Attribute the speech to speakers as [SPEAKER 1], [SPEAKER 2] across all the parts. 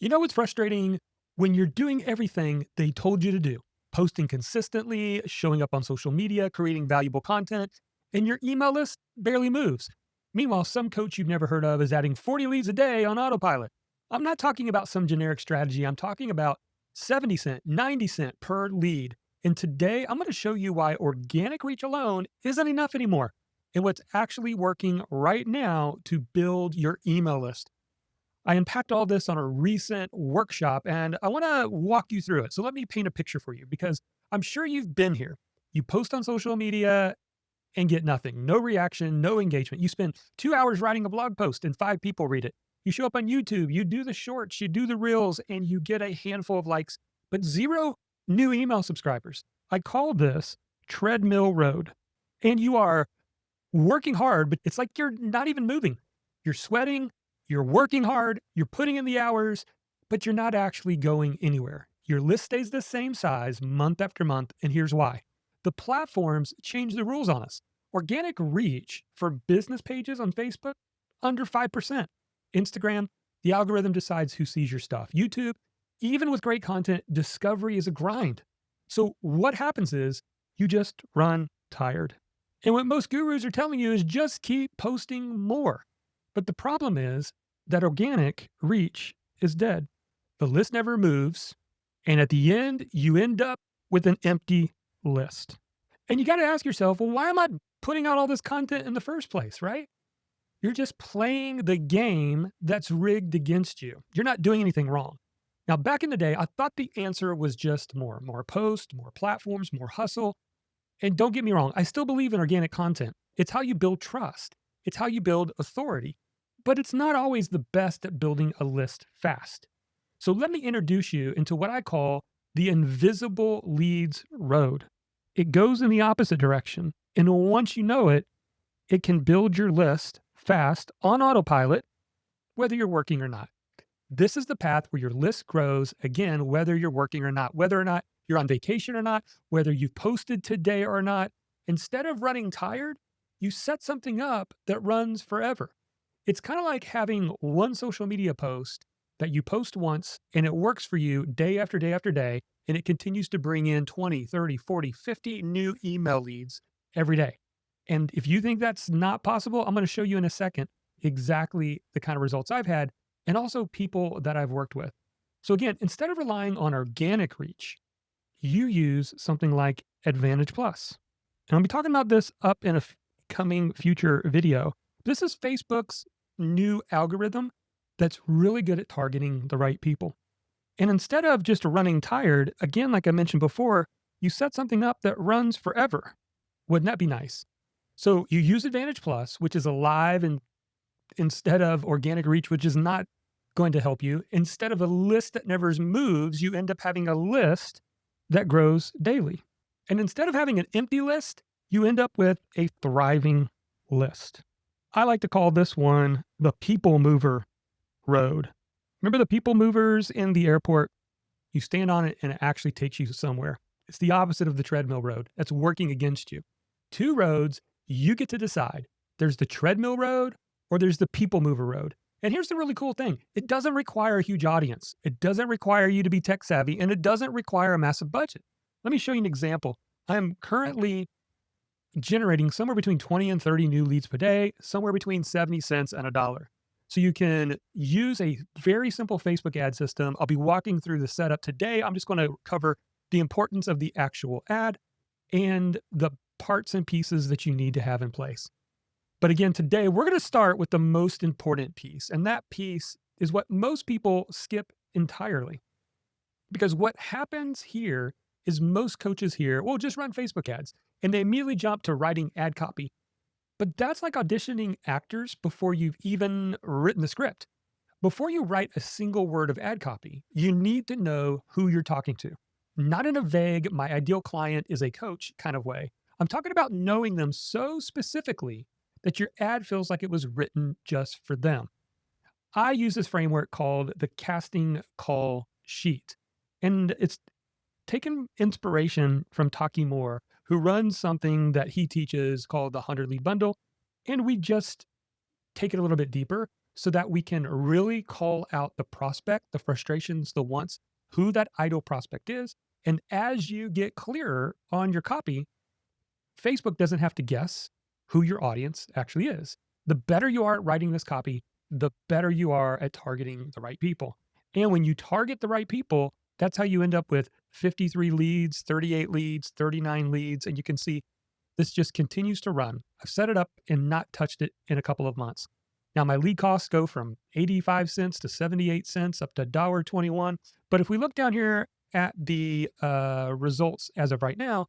[SPEAKER 1] You know what's frustrating? When you're doing everything they told you to do, posting consistently, showing up on social media, creating valuable content, and your email list barely moves. Meanwhile, some coach you've never heard of is adding 40 leads a day on autopilot. I'm not talking about some generic strategy. I'm talking about 70 cent, 90 cent per lead. And today I'm going to show you why organic reach alone isn't enough anymore and what's actually working right now to build your email list. I unpacked all this on a recent workshop and I want to walk you through it. So let me paint a picture for you because I'm sure you've been here. You post on social media and get nothing, no reaction, no engagement. You spend 2 hours writing a blog post and five people read it. You show up on YouTube, you do the shorts, you do the reels, and you get a handful of likes, but zero new email subscribers. I call this Treadmill Road. And you are working hard, but it's like you're not even moving. You're sweating, you're working hard, you're putting in the hours, but you're not actually going anywhere. Your list stays the same size month after month, and here's why. The platforms change the rules on us. Organic reach for business pages on Facebook, under 5%. Instagram, the algorithm decides who sees your stuff. YouTube, even with great content, discovery is a grind. So what happens is you just run tired. And what most gurus are telling you is just keep posting more. But the problem is that organic reach is dead. The list never moves. And at the end, you end up with an empty list. And you got to ask yourself, well, why am I putting out all this content in the first place, right? You're just playing the game that's rigged against you. You're not doing anything wrong. Now, back in the day, I thought the answer was just more posts, more platforms, more hustle. And don't get me wrong, I still believe in organic content. It's how you build trust, it's how you build authority, but it's not always the best at building a list fast. So let me introduce you into what I call the invisible leads road. It goes in the opposite direction. And once you know it, it can build your list fast on autopilot, whether you're working or not. This is the path where your list grows, again, whether you're working or not you're on vacation or not, whether you've posted today or not. Instead of running tired, you set something up that runs forever. It's kind of like having one social media post that you post once and it works for you day after day after day, and it continues to bring in 20, 30, 40, 50 new email leads every day. And if you think that's not possible, I'm going to show you in a second exactly the kind of results I've had and also people that I've worked with. So again, instead of relying on organic reach, you use something like Advantage Plus. And I'll be talking about this up in a coming future video. This is Facebook's new algorithm that's really good at targeting the right people. And instead of just running tired, again, like I mentioned before, you set something up that runs forever. Wouldn't that be nice? So you use Advantage Plus, which is alive, and instead of organic reach, which is not going to help you, instead of a list that never moves, you end up having a list that grows daily. And instead of having an empty list, you end up with a thriving list. I like to call this one the people mover road. Remember the people movers in the airport? You stand on it and it actually takes you somewhere. It's the opposite of the treadmill road. That's working against you. Two roads, you get to decide. There's the treadmill road or there's the people mover road. And here's the really cool thing. It doesn't require a huge audience. It doesn't require you to be tech savvy, and it doesn't require a massive budget. Let me show you an example. I am currently generating somewhere between 20 and 30 new leads per day, somewhere between 70 cents and $1. So you can use a very simple Facebook ad system. I'll be walking through the setup today. I'm just going to cover the importance of the actual ad and the parts and pieces that you need to have in place. But again, today we're going to start with the most important piece. And that piece is what most people skip entirely. Because what happens here is most coaches here will just run Facebook ads and they immediately jump to writing ad copy. But that's like auditioning actors before you've even written the script. Before you write a single word of ad copy, you need to know who you're talking to. Not in a vague, my ideal client is a coach kind of way. I'm talking about knowing them so specifically that your ad feels like it was written just for them. I use this framework called the casting call sheet. And it's taken inspiration from Taki Moore, who runs something that he teaches called the 100 lead bundle. And we just take it a little bit deeper. so that we can really call out the prospect, the frustrations, the wants, who that ideal prospect is. And as you get clearer on your copy, Facebook doesn't have to guess who your audience actually is. The better you are at writing this copy, the better you are at targeting the right people. And when you target the right people, that's how you end up with 53 leads, 38 leads, 39 leads. And you can see this just continues to run. I've set it up and not touched it in a couple of months. Now, my lead costs go from 85 cents to 78 cents up to $1.21. But if we look down here at the results as of right now,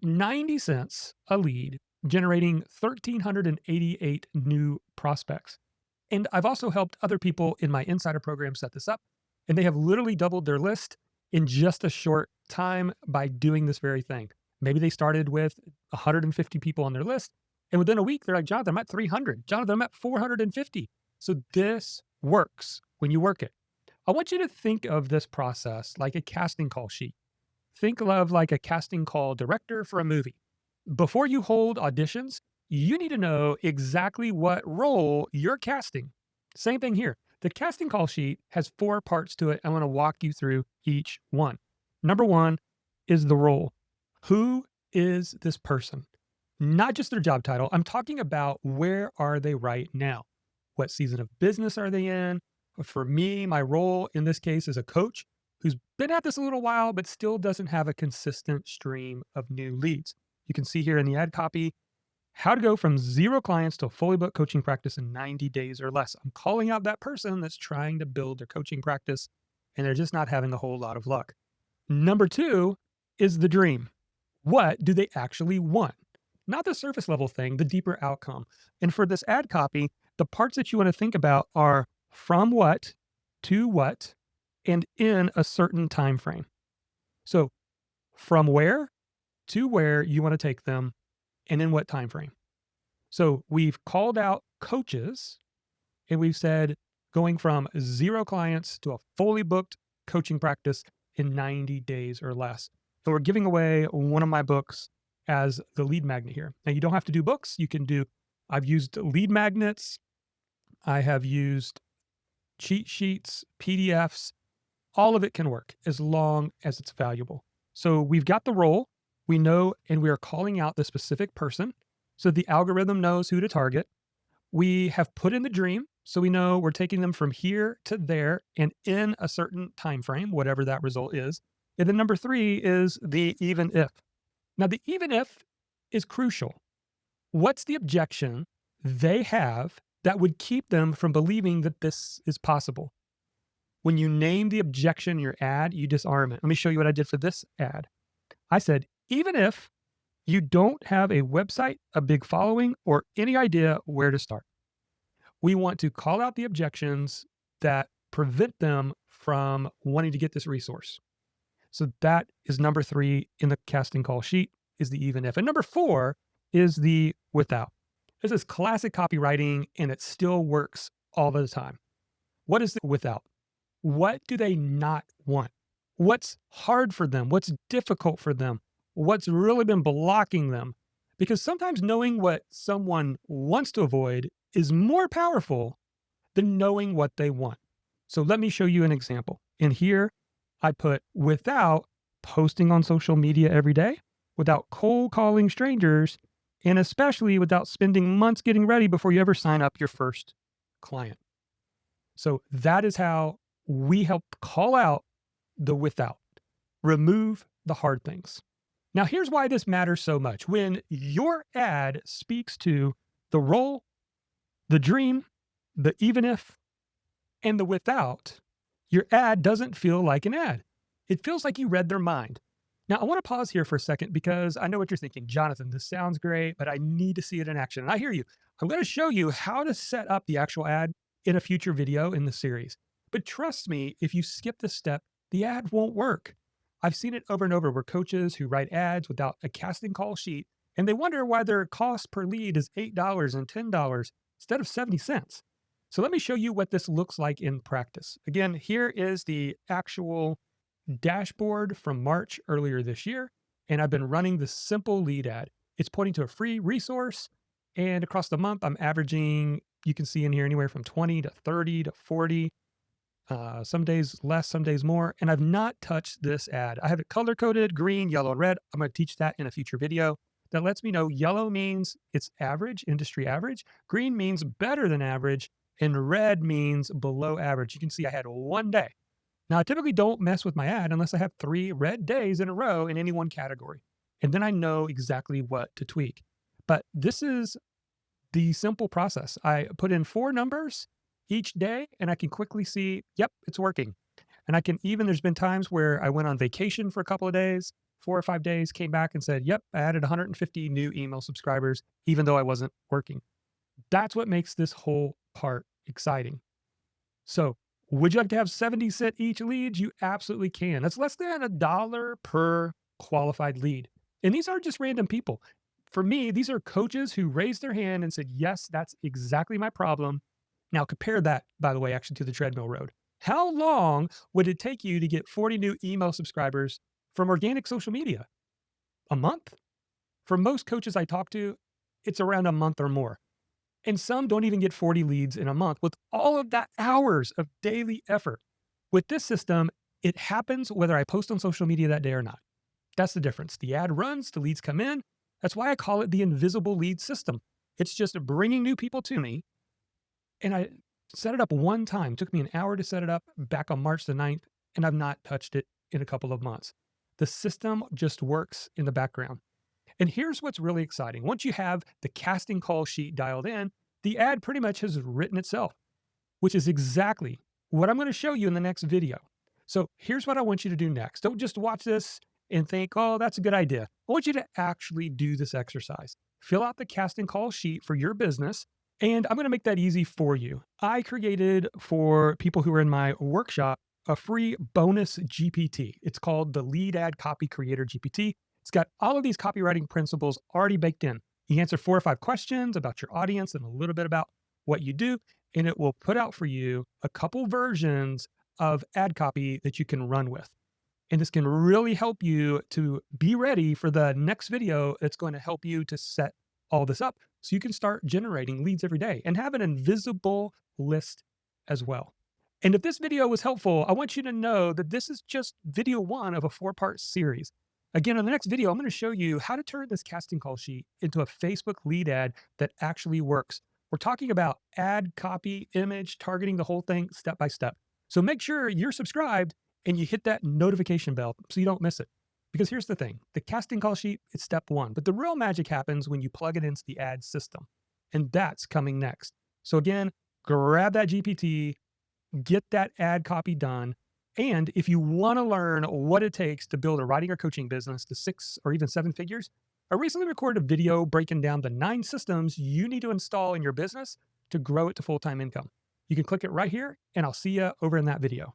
[SPEAKER 1] 90 cents a lead, generating 1,388 new prospects. And I've also helped other people in my insider program set this up, and they have literally doubled their list in just a short time by doing this very thing. Maybe they started with 150 people on their list, and within a week, they're like, Jonathan, I'm at 300. Jonathan, I'm at 450. So this works when you work it. I want you to think of this process like a casting call sheet. Think of like a casting call director for a movie. Before you hold auditions, you need to know exactly what role you're casting. Same thing here. The casting call sheet has 4 parts to it. I want to walk you through each one. Number 1 is the role. Who is this person? Not just their job title. I'm talking about where are they right now? What season of business are they in? For me, my role in this case is a coach who's been at this a little while, but still doesn't have a consistent stream of new leads. You can see here in the ad copy how to go from 0 clients to a fully booked coaching practice in 90 days or less. I'm calling out that person that's trying to build their coaching practice and they're just not having a whole lot of luck. Number 2 is the dream. What do they actually want? Not the surface level thing, the deeper outcome. And for this ad copy, the parts that you want to think about are from what to what and in a certain time frame. So from where to where you want to take them and in what time frame. So we've called out coaches and we've said going from 0 clients to a fully booked coaching practice in 90 days or less. So we're giving away one of my books as the lead magnet here. Now you don't have to do books. I've used lead magnets. I have used cheat sheets, PDFs. All of it can work as long as it's valuable. So we've got the role. We know, and we are calling out the specific person. So the algorithm knows who to target. We have put in the dream. So we know we're taking them from here to there and in a certain time frame, whatever that result is. And then number 3 is the even if. Now the even if is crucial. What's the objection they have that would keep them from believing that this is possible? When you name the objection in your ad, you disarm it. Let me show you what I did for this ad. I said, even if you don't have a website, a big following, or any idea where to start, we want to call out the objections that prevent them from wanting to get this resource. So that is number 3 in the casting call sheet is the even if. And number 4 is the without. This is classic copywriting and it still works all the time. What is the without? What do they not want? What's hard for them? What's difficult for them? What's really been blocking them? Because sometimes knowing what someone wants to avoid is more powerful than knowing what they want. So let me show you an example. In here, I put without posting on social media every day, without cold calling strangers, and especially without spending months getting ready before you ever sign up your first client. So that is how we help call out the without, remove the hard things. Now, here's why this matters so much. When your ad speaks to the role, the dream, the even if, and the without, your ad doesn't feel like an ad. It feels like you read their mind. Now, I want to pause here for a second because I know what you're thinking. Jonathan, this sounds great, but I need to see it in action. And I hear you. I'm going to show you how to set up the actual ad in a future video in the series. But trust me, if you skip this step, the ad won't work. I've seen it over and over where coaches who write ads without a casting call sheet, and they wonder why their cost per lead is $8 and $10 instead of 70 cents. So let me show you what this looks like in practice. Again, here is the actual dashboard from March earlier this year, and I've been running this simple lead ad. It's pointing to a free resource, and across the month, I'm averaging You can see in here anywhere from 20 to 30 to 40, some days less, some days more. And I've not touched this ad. I have it color coded green, yellow, and red. I'm going to teach that in a future video. That lets me know yellow means it's average, industry average. Green means better than average. And red means below average. You can see I had one day. Now, I typically don't mess with my ad unless I have 3 red days in a row in any one category. And then I know exactly what to tweak. But this is the simple process. I put in 4 numbers each day and I can quickly see, yep, it's working. And I can even, there's been times where I went on vacation for a couple of days, 4 or 5 days, came back and said, yep, I added 150 new email subscribers, even though I wasn't working. That's what makes this whole part exciting. So, would you like to have 70 cent each leads? You absolutely can. That's less than $1 per qualified lead. And these aren't just random people. For me, these are coaches who raised their hand and said, yes, that's exactly my problem. Now, compare that, by the way, actually to the treadmill road. How long would it take you to get 40 new email subscribers from organic social media? A month? For most coaches I talk to, it's around a month or more. And some don't even get 40 leads in a month with all of that hours of daily effort. With this system, it happens whether I post on social media that day or not. That's the difference. The ad runs, the leads come in. That's why I call it the invisible lead system. It's just bringing new people to me. And I set it up one time. It took me an hour to set it up back on March the 9th, and I've not touched it in a couple of months. The system just works in the background. And here's what's really exciting. Once you have the casting call sheet dialed in, the ad pretty much has written itself, which is exactly what I'm going to show you in the next video. So here's what I want you to do next. Don't just watch this and think, oh, that's a good idea. I want you to actually do this exercise. Fill out the casting call sheet for your business, and I'm going to make that easy for you. I created for people who are in my workshop a free bonus GPT. It's called the Lead Ad Copy Creator GPT. It's got all of these copywriting principles already baked in. You answer 4 or 5 questions about your audience and a little bit about what you do, and it will put out for you a couple versions of ad copy that you can run with. And this can really help you to be ready for the next video that's going to help you to set all this up so you can start generating leads every day and have an invisible list as well. And if this video was helpful, I want you to know that this is just video 1 of a 4-part series. Again, in the next video, I'm going to show you how to turn this casting call sheet into a Facebook lead ad that actually works. We're talking about ad copy, image, targeting, the whole thing step by step. So make sure you're subscribed and you hit that notification bell so you don't miss it. Because here's the thing, the casting call sheet is step 1, but the real magic happens when you plug it into the ad system. And that's coming next. So again, grab that GPT, get that ad copy done. And if you want to learn what it takes to build a writing or coaching business to 6 or even 7 figures, I recently recorded a video breaking down the 9 systems you need to install in your business to grow it to full-time income. You can click it right here, and I'll see you over in that video.